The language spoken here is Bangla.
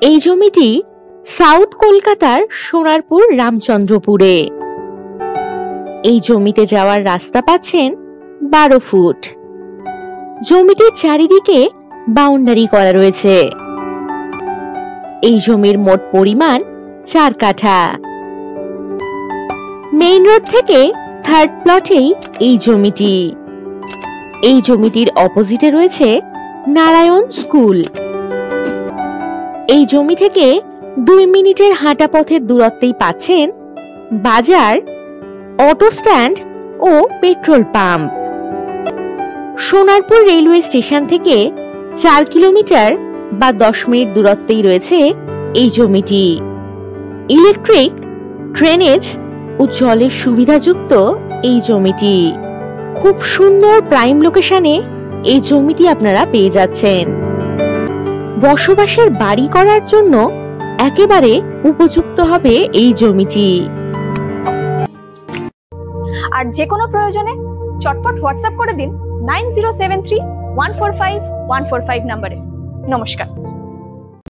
এই জমিটি সাউথ কলকাতার সোনারপুর রামচন্দ্রপুরে। এই জমিতে যাওয়ার রাস্তা পাচ্ছেন 12 ফুট। জমিটির চারিদিকে বাউন্ডারি করা রয়েছে। এই জমির মোট পরিমাণ 4 কাঠা। মেইন রোড থেকে 3rd প্লটেই এই জমিটি। এই জমিটির অপোজিটে রয়েছে নারায়ণ স্কুল। এই জমি থেকে 2 মিনিটের হাঁটা পথের দূরত্বেই পাচ্ছেন বাজার, অটো স্ট্যান্ড ও petrol pump. Sonarpur railway station থেকে 4 কিলোমিটার বা 10 মিনিট দূরত্বেই রয়েছে এই জমিটি। ইলেকট্রিক, ড্রেনেজ ও জলের সুবিধাযুক্ত এই জমিটি। খুব সুন্দর প্রাইম লোকেশনে এই জমিটি আপনারা পেয়ে যাচ্ছেন। বসবাসের বাড়ি করার জন্য একেবারে উপযুক্ত হবে এই জমিটি। আর যে কোনো প্রয়োজনে চটপট হোয়াটসঅ্যাপ করে দিন 9073145145 নম্বরে। নমস্কার।